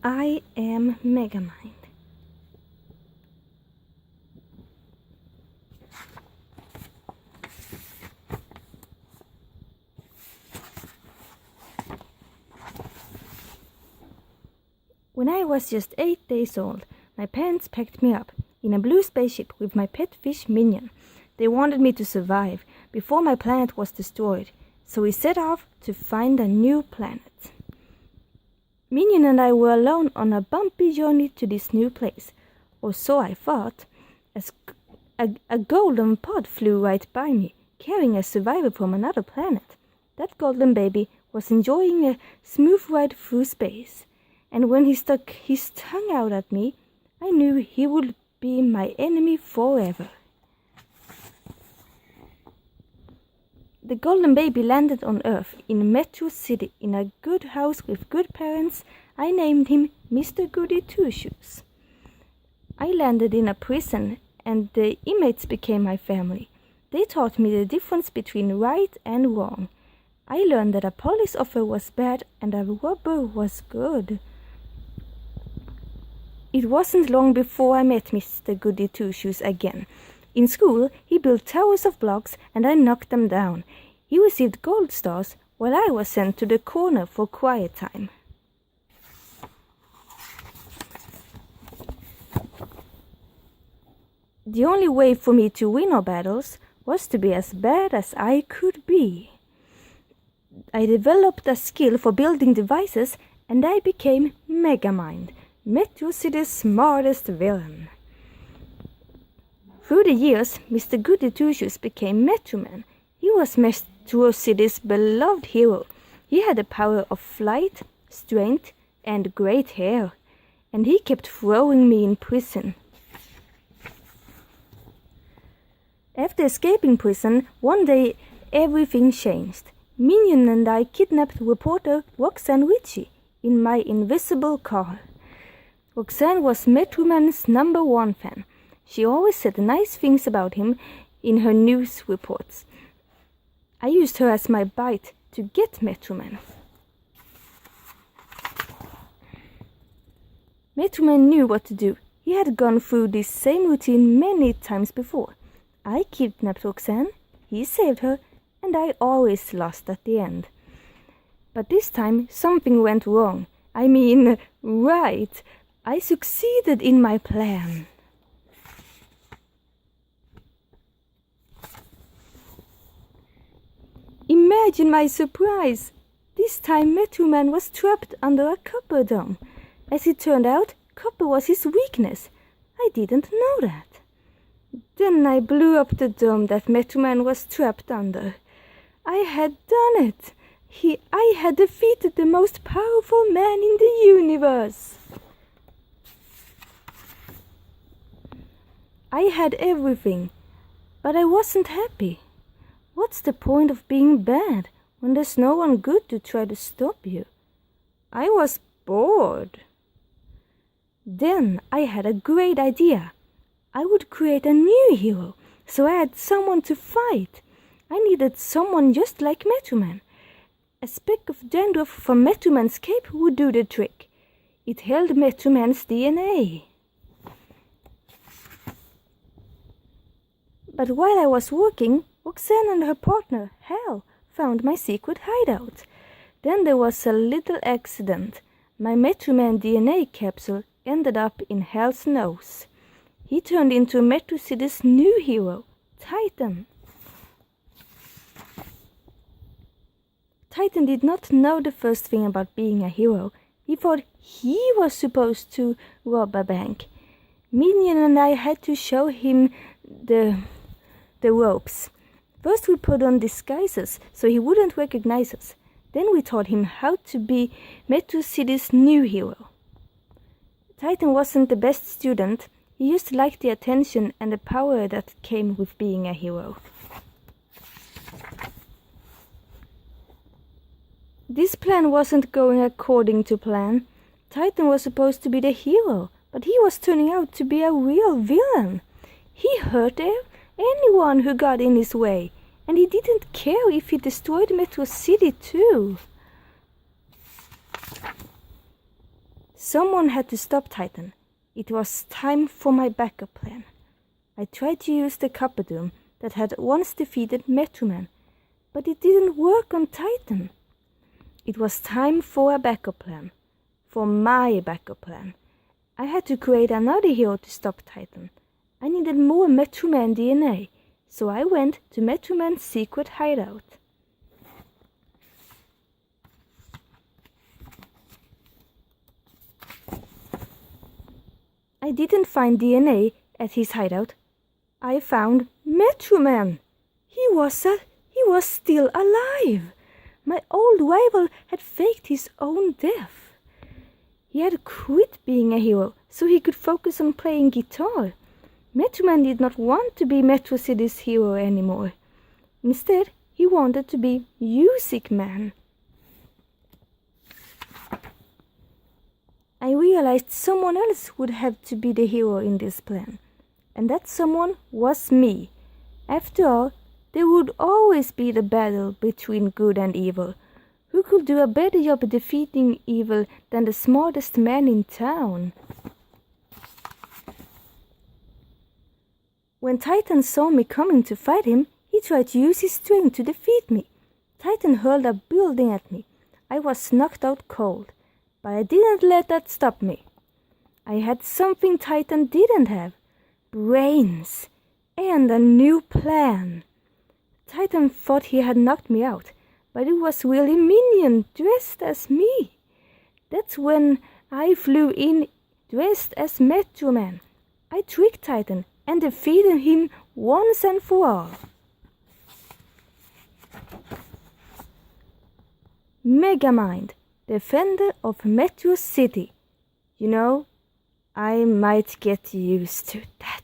I am Megamind. When I was just 8 days old, my parents packed me up in a blue spaceship with my pet fish Minion. They wanted me to survive before my planet was destroyed, so we set off to find a new planet. Minion and I were alone on a bumpy journey to this new place, or so I thought, as a golden pod flew right by me, carrying a survivor from another planet. That golden baby was enjoying a smooth ride through space, and when he stuck his tongue out at me, I knew he would be my enemy forever. The golden baby landed on Earth in Metro City in a good house with good parents. I named him Mr. Goody Two-Shoes. I landed in a prison and the inmates became my family. They taught me the difference between right and wrong. I learned that a police officer was bad and a robber was good. It wasn't long before I met Mr. Goody Two-Shoes again. In school, he built towers of blocks and I knocked them down. He received gold stars while I was sent to the corner for quiet time. The only way for me to win our battles was to be as bad as I could be. I developed a skill for building devices and I became Megamind, Metro City's smartest villain. Through the years, Mr. Goody Two-Shoes became Metro Man. He was Metro City's beloved hero. He had the power of flight, strength, and great hair, and he kept throwing me in prison. After escaping prison, one day everything changed. Minion and I kidnapped reporter Roxanne Ritchie in my invisible car. Roxanne was Metro Man's #1 fan. She always said nice things about him in her news reports. I used her as my bait to get Metro Man. Metro Man knew what to do. He had gone through this same routine many times before. I kidnapped Roxanne, he saved her, and I always lost at the end. But this time something went wrong. I mean, right. I succeeded in my plan. Imagine my surprise! This time Metro Man was trapped under a copper dome. As it turned out, copper was his weakness. I didn't know that. Then I blew up the dome that Metro Man was trapped under. I had done it! I had defeated the most powerful man in the universe! I had everything, but I wasn't happy. What's the point of being bad when there's no one good to try to stop you? I was bored. Then I had a great idea. I would create a new hero, so I had someone to fight. I needed someone just like Metro Man. A speck of dandruff from Metro Man's cape would do the trick. It held Metro Man's DNA. But while I was working, Roxanne and her partner, Hal, found my secret hideout. Then there was a little accident. My Metro Man DNA capsule ended up in Hal's nose. He turned into Metro City's new hero, Titan. Titan did not know the first thing about being a hero. He thought he was supposed to rob a bank. Minion and I had to show him the ropes. First we put on disguises so he wouldn't recognize us. Then we taught him how to be Metro City's new hero. Titan wasn't the best student. He just liked the attention and the power that came with being a hero. This plan wasn't going according to plan. Titan was supposed to be the hero, but he was turning out to be a real villain. He hurt anyone who got in his way, and he didn't care if he destroyed Metro City too. Someone had to stop Titan. It was time for my backup plan. I tried to use the copper dome that had once defeated Metroman, but it didn't work on Titan. It was time for a backup plan. For my backup plan. I had to create another hero to stop Titan. I needed more Metroman DNA, so I went to Metroman's secret hideout. I didn't find DNA at his hideout. I found Metroman. He was still alive. My old rival had faked his own death. He had quit being a hero so he could focus on playing guitar. Metroman did not want to be Metro City's hero anymore. Instead, he wanted to be Music Man. I realized someone else would have to be the hero in this plan. And that someone was me. After all, there would always be the battle between good and evil. Who could do a better job defeating evil than the smartest man in town? When Titan saw me coming to fight him, he tried to use his strength to defeat me. Titan hurled a building at me. I was knocked out cold, but I didn't let that stop me. I had something Titan didn't have. Brains. And a new plan. Titan thought he had knocked me out, but it was really Minion dressed as me. That's when I flew in dressed as Metroman. I tricked Titan and defeated him once and for all. Megamind, defender of Metro City. You know, I might get used to that.